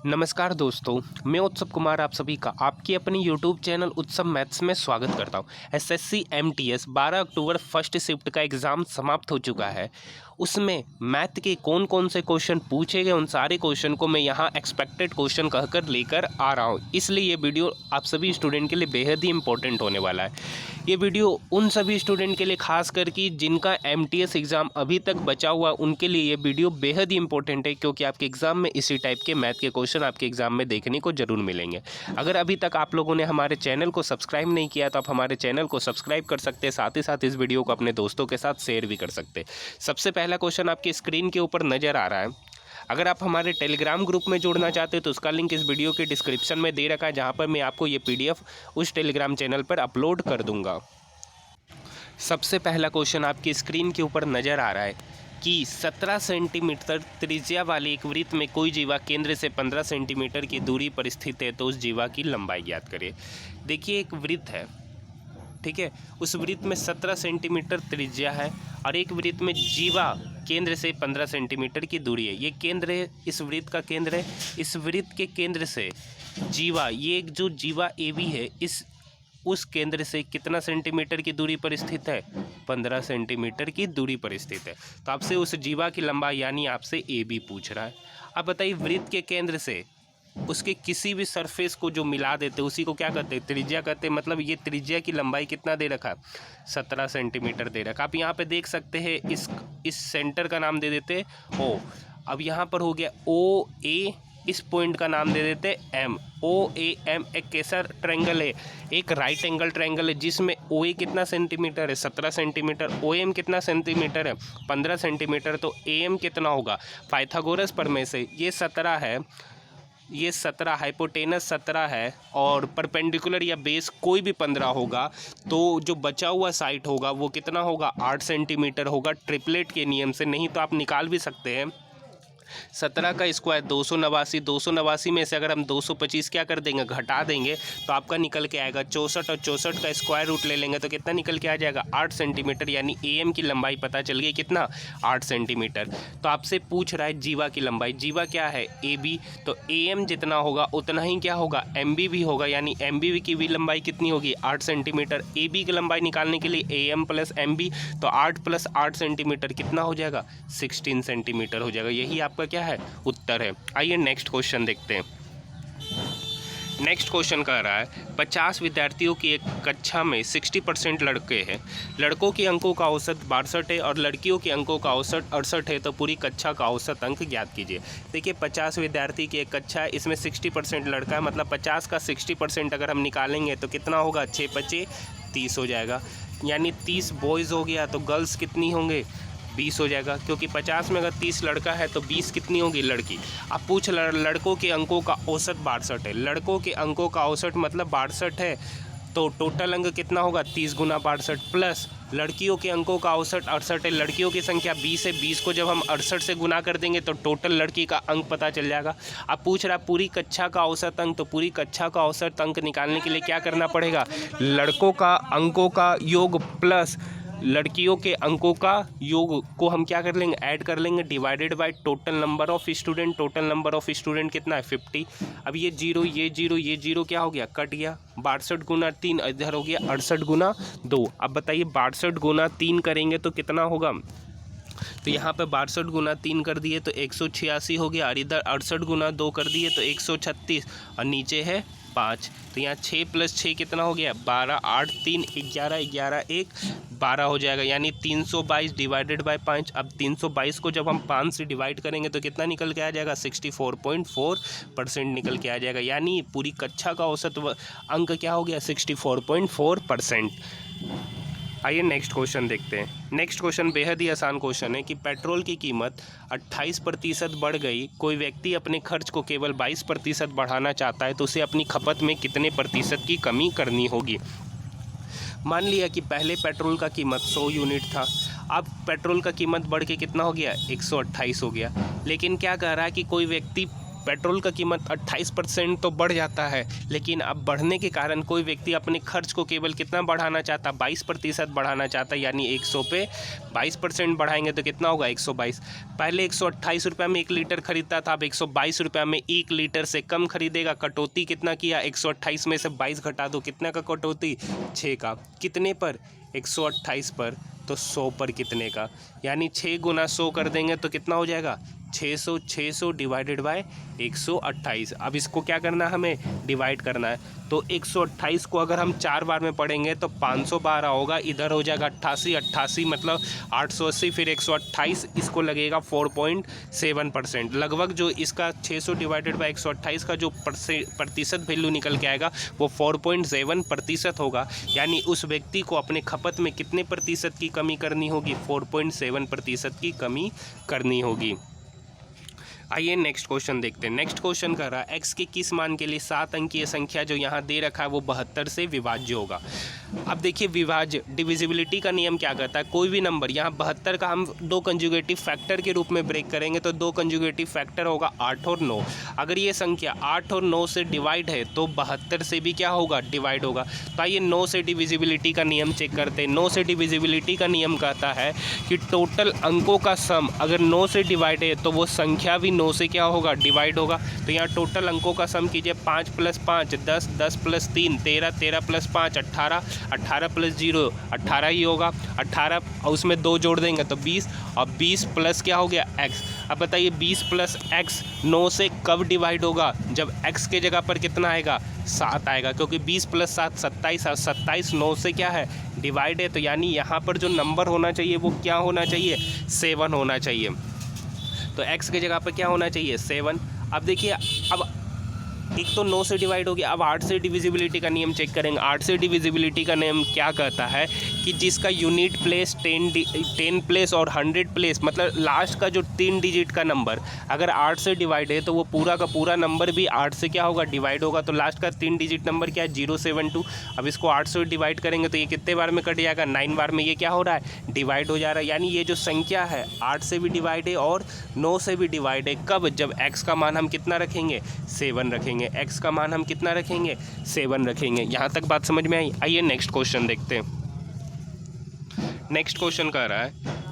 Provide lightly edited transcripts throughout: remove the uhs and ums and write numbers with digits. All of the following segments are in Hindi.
नमस्कार दोस्तों, मैं उत्सव कुमार आप सभी का आपके अपने यूट्यूब चैनल उत्सव मैथ्स में स्वागत करता हूं। SSC MTS 12 October first shift का एग्ज़ाम समाप्त हो चुका है। उसमें मैथ के कौन कौन से क्वेश्चन पूछे गए उन सारे क्वेश्चन को मैं यहां एक्सपेक्टेड क्वेश्चन कहकर लेकर आ रहा हूं। इसलिए ये वीडियो आप सभी स्टूडेंट के लिए बेहद ही इंपॉर्टेंट होने वाला है। ये वीडियो उन सभी स्टूडेंट के लिए खास करके जिनका एमटीएस एग्ज़ाम अभी तक बचा हुआ उनके लिए ये वीडियो बेहद ही इंपॉर्टेंट है, क्योंकि आपके एग्ज़ाम में इसी टाइप के मैथ के क्वेश्चन आपके एग्ज़ाम में देखने को ज़रूर मिलेंगे। अगर अभी तक आप लोगों ने हमारे चैनल को सब्सक्राइब नहीं किया तो आप हमारे चैनल को सब्सक्राइब कर सकते हैं, साथ ही साथ इस वीडियो को अपने दोस्तों के साथ शेयर भी कर सकते हैं। सबसे पहला क्वेश्चन आपकी स्क्रीन के ऊपर नज़र आ रहा है। अगर आप हमारे टेलीग्राम ग्रुप में जुड़ना चाहते हैं तो उसका लिंक इस वीडियो के डिस्क्रिप्शन में दे रखा है, जहाँ पर मैं आपको ये PDF उस टेलीग्राम चैनल पर अपलोड कर दूँगा। सबसे पहला क्वेश्चन आपकी स्क्रीन के ऊपर नज़र आ रहा है कि 17 सेंटीमीटर त्रिज्या वाले एक वृत्त में कोई जीवा केंद्र से 15 सेंटीमीटर की दूरी पर स्थित है, तो उस जीवा की लंबाई ज्ञात करिए। देखिए, एक वृत्त है, ठीक है। उस वृत्त में 17 सेंटीमीटर त्रिज्या है और एक वृत्त में जीवा केंद्र से 15 सेंटीमीटर की दूरी है। ये केंद्र है, इस वृत्त का केंद्र है। इस वृत्त के केंद्र से जीवा, ये जो जीवा AB है, उस केंद्र से कितना सेंटीमीटर की दूरी पर स्थित है? 15 सेंटीमीटर की दूरी पर स्थित है। तो आपसे उस जीवा की लंबाई यानी आपसे AB पूछ रहा है। अब बताइए, वृत्त के केंद्र से उसके किसी भी सरफेस को जो मिला देते उसी को क्या कहते हैं? त्रिज्या कहते हैं। मतलब ये त्रिज्या की लंबाई कितना दे रखा? 17 सेंटीमीटर दे रखा। आप यहाँ पे देख सकते हैं, इस सेंटर का नाम दे देते O। अब यहाँ पर हो गया OA, इस पॉइंट का नाम दे देते M। OAM एक कैसा ट्रायंगल है? एक राइट एंगल ट्रायंगल है, जिसमें OA कितना सेंटीमीटर है? 17 सेंटीमीटर। OM कितना सेंटीमीटर है? 15 सेंटीमीटर। तो AM कितना होगा? पाइथागोरस प्रमेय से ये 17 है, ये 17 हाइपोटेनस 17 है और परपेंडिकुलर या बेस कोई भी 15 होगा, तो जो बचा हुआ साइड होगा वो कितना होगा? 8 सेंटीमीटर होगा, ट्रिपलेट के नियम से। नहीं तो आप निकाल भी सकते हैं। 17 का स्क्वायर 289, 289 में से अगर हम 225 क्या कर देंगे? घटा देंगे, तो आपका निकल के आएगा 64, और 64 का स्क्वायर रूट ले लेंगे तो कितना निकल के आ जाएगा? 8 सेंटीमीटर। यानी AM की लंबाई पता चल गई, कितना? 8 सेंटीमीटर। तो आपसे पूछ रहा है जीवा की लंबाई। जीवा क्या है? AB। तो AM जितना होगा उतना ही क्या होगा? MB भी होगा। यानी MB की भी लंबाई कितनी होगी? 8 सेंटीमीटर। AB की लंबाई निकालने के लिए AM प्लस MB, तो 8 + 8 सेंटीमीटर कितना हो जाएगा? 16 सेंटीमीटर हो जाएगा। यही आपका क्या है? उत्तर है। आइए नेक्स्ट क्वेश्चन देखते हैं। नेक्स्ट क्वेश्चन कह रहा है 50 विद्यार्थियों की एक कक्षा में 60% लड़के हैं। लड़कों के अंकों का औसत 62 है और लड़कियों के अंकों का औसत 68 है, तो पूरी कक्षा का औसत अंक ज्ञात कीजिए। देखिए, 50 विद्यार्थी की एक कक्षा है, इसमें 60% लड़का है, मतलब 50 का 60% अगर हम निकालेंगे तो कितना होगा? 6 × 5 = 30 हो जाएगा। यानी 30 बॉयज़ हो गया, तो गर्ल्स कितनी होंगे? 20 हो जाएगा, क्योंकि 50 में अगर 30 लड़का है तो 20 कितनी होगी? लड़की। अब पूछ लड़कों के अंकों का औसत 62 है। लड़कों के अंकों का औसत मतलब 62 है, तो टोटल अंक कितना होगा? 30 × 62 प्लस लड़कियों के अंकों का औसत 68 है। लड़कियों की संख्या 20 है, 20 को जब हम 68 से गुना कर देंगे तो टोटल लड़की का अंक पता चल जाएगा। अब पूछ रहा पूरी कक्षा का औसत अंक, तो पूरी कक्षा का औसत अंक निकालने के लिए क्या करना पड़ेगा? लड़कों का अंकों का योग प्लस लड़कियों के अंकों का योग को हम क्या कर लेंगे? ऐड कर लेंगे, divided by total number of student. Total number of student कितना है? 50। अब ये जीरो क्या हो गया? कट गया। 62 × 3 इधर हो गया 68 × 2। अब बताइए, 62 × 3 करेंगे तो कितना होगा? तो यहाँ पे 62 × 3 कर दिए तो 186 हो गया, और इधर 68 × 2 कर दिए तो 136, और नीचे है 5। तो यहाँ 6 + 6 कितना हो गया? 12। 8 3 11 11 1 12 हो जाएगा। यानी 322 डिवाइडेड बाय 5। अब 322 को जब हम 5 से डिवाइड करेंगे तो कितना निकल के आ जाएगा? 64.4% निकल के आ जाएगा। यानी पूरी कक्षा का औसत अंक क्या हो गया? 64.4%। आइए नेक्स्ट क्वेश्चन देखते हैं। नेक्स्ट क्वेश्चन बेहद ही आसान क्वेश्चन है कि पेट्रोल की कीमत 28% बढ़ गई। कोई व्यक्ति अपने खर्च को केवल 22% बढ़ाना चाहता है, तो उसे अपनी खपत में कितने प्रतिशत की कमी करनी होगी? मान लिया कि पहले पेट्रोल का कीमत 100 यूनिट था, अब पेट्रोल का कीमत बढ़ के कितना हो गया? 128 हो गया। लेकिन क्या कह रहा है कि कोई व्यक्ति पेट्रोल का कीमत 28% तो बढ़ जाता है, लेकिन अब बढ़ने के कारण कोई व्यक्ति अपने खर्च को केवल कितना बढ़ाना चाहता, 22% बढ़ाना चाहता, यानी 100 पे 22% बढ़ाएंगे तो कितना होगा 122। पहले 128 रुपये में 1 लीटर खरीदता था, अब 122 रुपये में 1 लीटर से कम खरीदेगा। कटौती कितना किया, 128 में से 22 घटा दो, कितना का कटौती, 6 का। कितने पर, 128 पर, तो 100 पर कितने का, यानी 6 गुना 100 कर देंगे तो कितना हो जाएगा 600। 600 डिवाइडेड बाय 128। अब इसको क्या करना है, हमें डिवाइड करना है। तो 128 को अगर हम 4 बार में पढ़ेंगे तो 512 होगा, इधर हो जाएगा 88, 88 मतलब 880, फिर 128, इसको लगेगा 4.7%। लगभग जो इसका 600 डिवाइडेड बाय 128 का जो प्रतिशत वैल्यू निकल के आएगा वो 4.7% होगा। यानी उस व्यक्ति को अपने खपत में कितने प्रतिशत की कमी करनी होगी, 4.7% की कमी करनी होगी। आइए नेक्स्ट क्वेश्चन देखते हैं। नेक्स्ट क्वेश्चन कर रहा है x के किस मान के लिए 7 अंकीय संख्या जो यहाँ दे रखा है वो 72 से विभाज्य होगा। अब देखिए विभाज्य डिविजिबिलिटी का नियम क्या कहता है, कोई भी नंबर यहाँ 72 का हम 2 कंजुगेटिव फैक्टर के रूप में ब्रेक करेंगे तो 2 कंजुगेटिव फैक्टर होगा 8 और 9। अगर ये संख्या 8 और 9 से डिवाइड है तो 72 से भी क्या होगा, डिवाइड होगा। तो आइए 9 से डिविजिबिलिटी का नियम चेक करते हैं। 9 से डिविजिबिलिटी का नियम कहता है कि टोटल अंकों का सम अगर 9 से डिवाइड है तो वो संख्या भी 9 से क्या होगा, डिवाइड होगा। तो यहाँ टोटल अंकों का सम कीजिए, 5 + 5 10, 10 + 3 13, 13 + 5 18, 18 + 0 18 ही होगा, 18 और उसमें 2 जोड़ देंगे तो 20, और 20 प्लस क्या हो गया x। अब बताइए 20 + x 9 से कब डिवाइड होगा, जब x के जगह पर कितना आएगा, 7 आएगा, क्योंकि 20 + 7 27 और 27 9 से क्या है, डिवाइड है। तो यानी यहाँ पर जो नंबर होना चाहिए वो क्या होना चाहिए, 7 होना चाहिए। तो x के जगह पर क्या होना चाहिए, 7। अब देखिए अब एक तो 9 से डिवाइड हो गया, अब 8 से डिविजिबिलिटी का नियम चेक करेंगे। 8 से डिविजिबिलिटी का नियम क्या कहता है कि जिसका यूनिट प्लेस 10 प्लेस और 100 प्लेस, मतलब लास्ट का जो 3 डिजिट का नंबर अगर 8 से डिवाइड है तो वो पूरा का पूरा नंबर भी 8 से क्या होगा, डिवाइड होगा। तो लास्ट का 3 डिजिट नंबर क्या है, 072। अब इसको 8 से डिवाइड करेंगे तो ये कितने बार में कट जाएगा, 9 बार में ये क्या हो रहा है, डिवाइड हो जा रहा है। यानी ये जो संख्या है 8 से भी डिवाइड है और 9 से भी डिवाइड है। कब, जब x का मान हम कितना रखेंगे, 7 रखेंगे। x का मान हम कितना रखेंगे, 7 रखेंगे। यहाँ तक बात समझ में आई। आइए नेक्स्ट क्वेश्चन देखते हैं। नेक्स्ट क्वेश्चन कह रहा है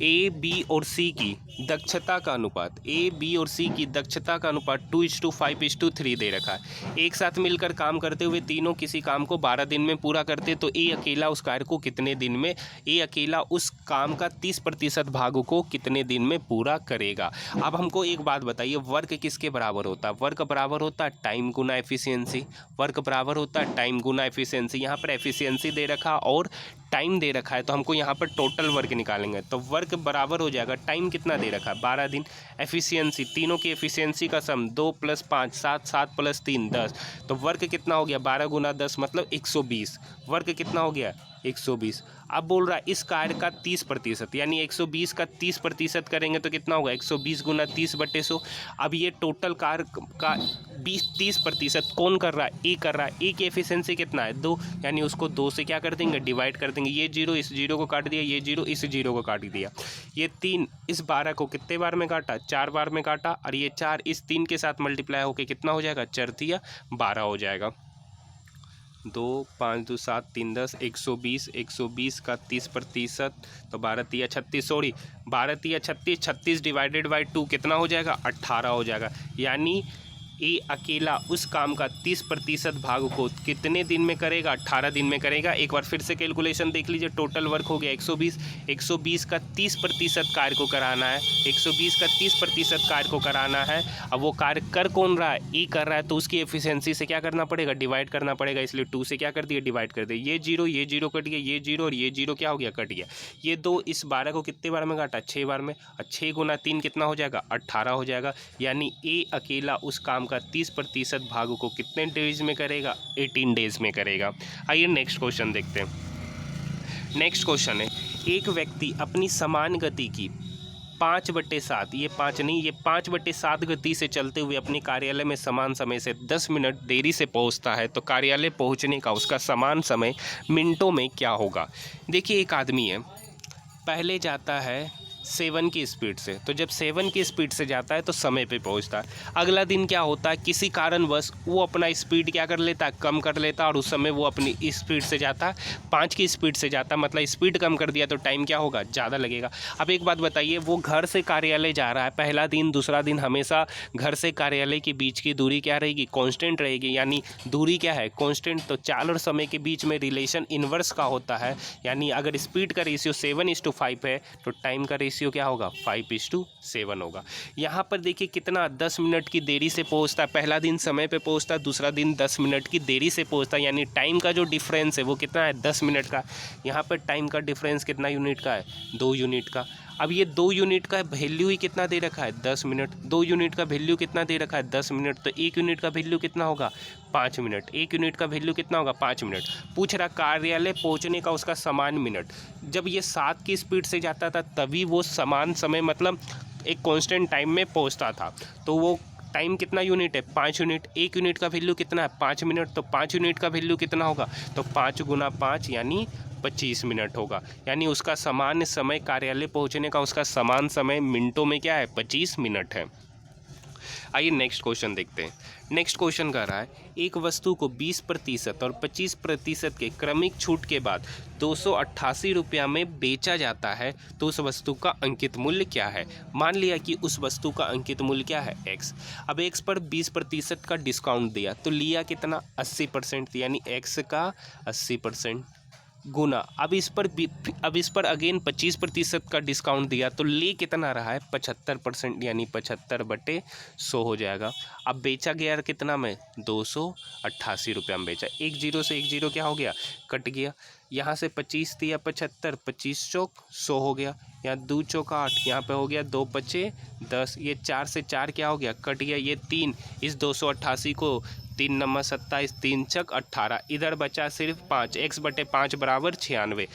ए बी और सी की दक्षता का अनुपात, ए बी और सी की दक्षता का अनुपात 2:5:3 दे रखा है। एक साथ मिलकर काम करते हुए तीनों किसी काम को 12 दिन में पूरा करते तो ए अकेला उस कार्य को कितने दिन में, ए अकेला उस काम का 30% भाग को कितने दिन में पूरा करेगा। अब हमको एक बात बताइए, वर्क किसके बराबर होता है, वर्क बराबर होता है टाइम गुना एफिशिएंसी। वर्क बराबर होता है टाइम गुना एफिशिएंसी। यहाँ पर एफिशिएंसी दे रखा और टाइम दे रखा है तो हमको यहाँ पर टोटल वर्क निकालेंगे। तो वर्क बराबर हो जाएगा, टाइम कितना दे रखा है 12 दिन, एफिशिएंसी तीनों की एफिशिएंसी का सम 2 + 5 7, 7 + 3 10। तो वर्क कितना हो गया, 12 गुना 10 मतलब 120। वर्क कितना हो गया, 120। अब बोल रहा है इस कार्य का 30%, यानी 120 का 30% करेंगे तो कितना होगा, 120 गुना 30/100। अब ये टोटल कार्य का 30% कौन कर रहा है, ए कर रहा है। ए की एफिशिएंसी कितना है, 2, यानी उसको 2 से क्या कर देंगे, डिवाइड कर देंगे। ये 0 इस 0 को काट दिया, ये 0 इस 0 को काट दिया। ये 3 इस 12 को कितने बार में काटा, 4 बार में काटा, और ये 4 इस 3 के साथ मल्टीप्लाई होकर कितना हो जाएगा, 4 × 12 हो जाएगा। 2 5 2 7 3 10 120, 120 का 30%, तो 12 × 36, सॉरी 12 × 36, 36 डिवाइडेड बाई 2 कितना हो जाएगा, 18 हो जाएगा। यानी ए अकेला उस काम का 30% भाग को कितने दिन में करेगा, 18 दिन में करेगा। एक बार फिर से कैलकुलेशन देख लीजिए, टोटल वर्क हो गया 120, 120 का 30% कार्य को कराना है, 120 का 30% कार्य को कराना है। अब वो कार्य कर कौन रहा है, ए कर रहा है, तो उसकी एफिशिएंसी से क्या करना पड़ेगा, डिवाइड करना पड़ेगा। इसलिए 2 से क्या कर दिया, डिवाइड कर दिया। ये 0 कट गया, ये 0 और ये 0 क्या हो गया, कट गया। ये 2 इस 12 को कितने बार में काटा, 6 बार में, और 6 गुना 3 कितना हो जाएगा, 18 हो जाएगा। यानी ए अकेला उस काम का 30% भाग को कितने डेज में करेगा, 18 डेज में करेगा। आइए नेक्स्ट क्वेश्चन देखते हैं। नेक्स्ट क्वेश्चन है, एक व्यक्ति अपनी समान गति की 5/7, ये 5 नहीं, ये 5/7 गति से चलते हुए अपने कार्यालय में समान समय से 10 मिनट देरी से पहुंचता है तो कार्यालय पहुंचने का उसका समान समय मिनटों में क्या होगा। देखिए एक आदमी है, पहले जाता है 7 की स्पीड से। तो जब 7 की स्पीड से जाता है तो समय पे पहुंचता है। अगला दिन क्या होता है, किसी कारणवश वो अपना स्पीड क्या कर लेता है, कम कर लेता है, और उस समय वो अपनी स्पीड से जाता है 5 की स्पीड से जाता है, मतलब स्पीड कम कर दिया तो टाइम क्या होगा, ज़्यादा लगेगा। अब एक बात बताइए, वो घर से कार्यालय जा रहा है, पहला दिन दूसरा दिन हमेशा घर से कार्यालय के बीच की दूरी क्या रहेगी, कांस्टेंट रहेगी, यानी दूरी क्या है, कांस्टेंट। तो चाल और समय के बीच में रिलेशन इन्वर्स का होता है, यानी अगर स्पीड का रेशियो 7:5 है तो टाइम का रेशियो क्या होगा, 5:7 होगा। यहाँ पर देखिए कितना 10 मिनट की देरी से पहुँचता है, पहला दिन समय पे पहुँचता है, दूसरा दिन 10 मिनट की देरी से पहुँचता है, यानी टाइम का जो डिफरेंस है वो कितना है, 10 मिनट का। यहाँ पर टाइम का डिफरेंस कितना यूनिट का है, 2 यूनिट का। अब ये 2 यूनिट का वैल्यू ही कितना दे रखा है, 10 मिनट। 2 यूनिट का वैल्यू कितना दे रखा है, 10 मिनट। तो 1 यूनिट का वैल्यू कितना होगा, 5 मिनट। 1 यूनिट का वैल्यू कितना होगा, 5 मिनट। पूछ रहा कार्यालय पहुंचने का उसका समान मिनट। जब ये 7 की स्पीड से जाता था तभी वो समान समय, मतलब एक कांस्टेंट टाइम में पहुंचता था। तो वो टाइम कितना यूनिट है, 5 यूनिट। 1 यूनिट का वैल्यू कितना है, 5 मिनट। तो 5 यूनिट का वैल्यू कितना होगा, तो 5 गुना 5 यानी 25 मिनट होगा। यानी उसका समान समय, कार्यालय पहुंचने का उसका समान समय मिनटों में क्या है, 25 मिनट है। आइए नेक्स्ट क्वेश्चन देखते हैं। नेक्स्ट क्वेश्चन कह रहा है, एक वस्तु को 20% और 25% के क्रमिक छूट के बाद 288 रुपया में बेचा जाता है, तो उस वस्तु का अंकित मूल्य क्या है। मान लिया कि उस वस्तु का अंकित मूल्य क्या है, x। अब x पर 20% का डिस्काउंट दिया तो लिया कितना, 80%, यानी x का 80% गुना। अब इस पर अगेन 25% का डिस्काउंट दिया तो ले कितना रहा है, 75%, यानी 75/100 हो जाएगा। अब बेचा गया कितना में, 288 रुपया में बेचा। 1 जीरो से 1 जीरो क्या हो गया, कट गया। यहाँ से 25 दिया 75, 25 चौक 100 हो गया। यहाँ 2 चौक 8, यहाँ पे हो गया 2 पचे 10। ये 4 से 4 क्या हो गया, कट गया। ये 3, इस 288 को 3 नंबर 27, 3 छक 18, इधर बचा सिर्फ 5। x/5 बराबर 96,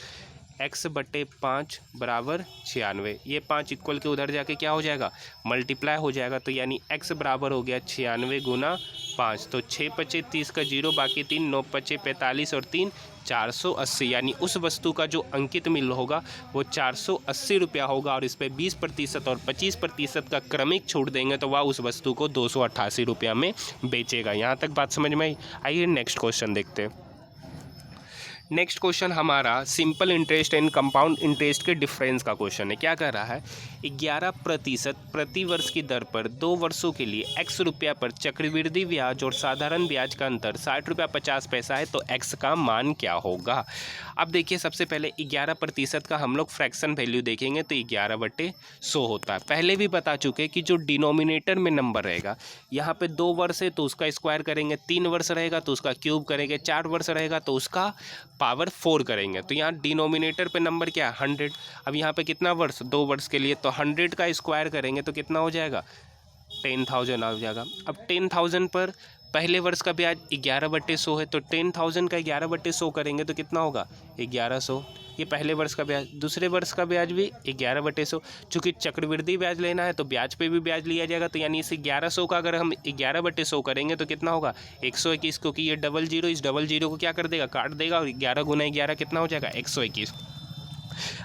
x/5 बराबर 96। ये 5 इक्वल के उधर जाके क्या हो जाएगा, मल्टीप्लाई हो जाएगा। तो यानी x बराबर हो गया 96 गुना 5। तो 6 पचे 30 का 0, बाकी 3, 9 पचे 45 और 3 480। यानी उस वस्तु का जो अंकित मूल्य होगा वो 480 रुपया होगा, और इस पर 20% और 25% का क्रमिक छूट देंगे तो वह उस वस्तु को 288 रुपया में बेचेगा। यहाँ तक बात समझ में आई। आइए नेक्स्ट क्वेश्चन देखते हैं। नेक्स्ट क्वेश्चन हमारा simple interest and compound interest के डिफरेंस का क्वेश्चन है। क्या कह रहा है, 11% प्रति वर्ष की दर पर 2 वर्षों के लिए x रुपया पर चक्रवृद्धि ब्याज और साधारण ब्याज का अंतर 60 रुपया 50 पैसा है, तो x का मान क्या होगा। अब देखिए सबसे पहले 11% का हम लोग फ्रैक्शन वैल्यू देखेंगे तो 11/100 होता है। पहले भी बता चुके कि जो डिनोमिनेटर में नंबर रहेगा, यहाँ पे 2 वर्ष है तो उसका स्क्वायर करेंगे, 3 वर्ष रहेगा तो उसका क्यूब करेंगे, 4 वर्ष रहेगा तो उसका पावर 4 करेंगे। तो यहाँ डिनोमिनेटर पे नंबर क्या है, 100। अब यहाँ पे कितना वर्ष, 2 वर्ष के लिए, तो 100 का स्क्वायर करेंगे तो कितना हो जाएगा, 10,000 आ जाएगा। अब 10,000 पर पहले वर्ष का ब्याज 11/100 है, तो 10,000 का 11/100 करेंगे तो कितना होगा, 1100। ये पहले वर्ष का ब्याज। दूसरे वर्ष का ब्याज भी 11/100। चूँकि चक्रवृद्धि ब्याज लेना है तो ब्याज पे भी ब्याज लिया जाएगा, तो यानी इस 1100 का अगर हम 11/100 करेंगे तो कितना होगा, 121, क्योंकि ये डबल जीरो इस डबल जीरो को क्या कर देगा, काट देगा, और 11 गुना 11 कितना हो जाएगा, 121।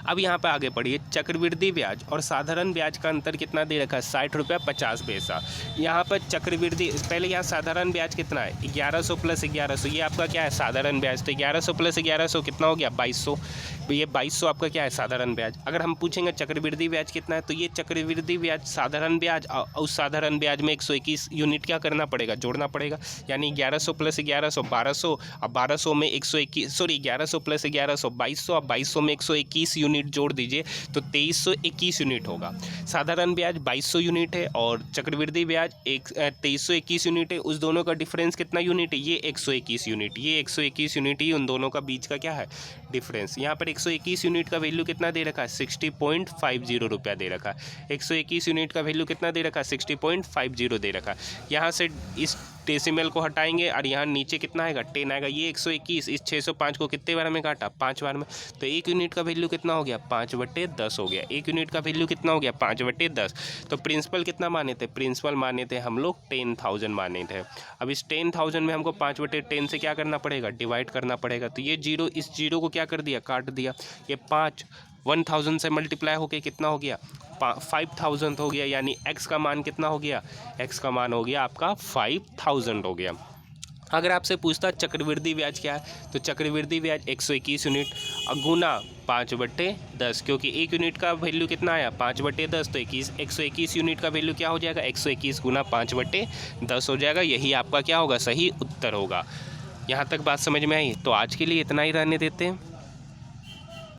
अब यहाँ पे आगे पढ़िए, चक्रवृद्धि ब्याज और साधारण ब्याज का अंतर कितना दे रखा है, 60 रुपया 50 पैसा। यहाँ पर चक्रवृद्धि, पहले यहाँ साधारण ब्याज कितना है, 1100 + 1100, ये आपका क्या है, साधारण ब्याज। तो 1100 + 1100 कितना हो गया, 2200। ये 2200 आपका क्या है, साधारण ब्याज। अगर हम पूछेंगे चक्रवृद्धि ब्याज कितना है, तो ये चक्रवृद्धि ब्याज साधारण ब्याज, उस साधारण ब्याज में 121 यूनिट क्या करना पड़ेगा, जोड़ना पड़ेगा। यानी 1100 + 1100 1200, अब 1200 में 121, सॉरी 1100 + 1100 2200, अब 2200 में 121 यूनिट जोड़ दीजिए तो 2321 यूनिट होगा। साधारण ब्याज 2200 यूनिट है और चक्रवृद्धि ब्याज 2321 यूनिट है। उस दोनों का डिफरेंस कितना यूनिट है, ये 121 यूनिट। ये 121 यूनिट ही उन दोनों का बीच का क्या है, डिफरेंस। यहाँ पर 121 यूनिट का वैल्यू कितना दे रखा है, 60.50 रुपया दे रखा है। 121 यूनिट का वैल्यू कितना दे रखा है, 60.50 दे रखा है। यहाँ से इस डेसिमल को हटाएंगे और यहाँ नीचे कितना आएगा, 10 आएगा। ये 121 इस 605 को कितने बार में काटा, 5 बार में। तो 1 यूनिट का वैल्यू कितना हो गया, 5/10 हो गया। 1 यूनिट का वैल्यू कितना हो गया, 5/10। तो प्रिंसिपल कितना माने थे, प्रिंसिपल माने थे हम लोग 10,000 माने थे। अब इस 10,000 में हमको 5/10 से क्या करना पड़ेगा, डिवाइड करना पड़ेगा। तो ये जीरो इस जीरो को क्या कर दिया, काट दिया। ये 5 1000 से मल्टीप्लाई होके कितना हो गया 5000 हो गया, यानी x का मान कितना हो गया, x का मान हो गया आपका 5000 हो गया। अगर आपसे पूछता चक्रवृद्धि ब्याज क्या है, तो चक्रवृद्धि ब्याज 121 यूनिट गुना 5/10, क्योंकि 1 यूनिट का वैल्यू कितना आया 5/10, तो 121 यूनिट का वैल्यू क्या हो जाएगा 121 गुना 5/10 हो जाएगा। यही आपका क्या होगा, सही उत्तर होगा। यहाँ तक बात समझ में आई? तो आज के लिए इतना ही रहने देते हैं।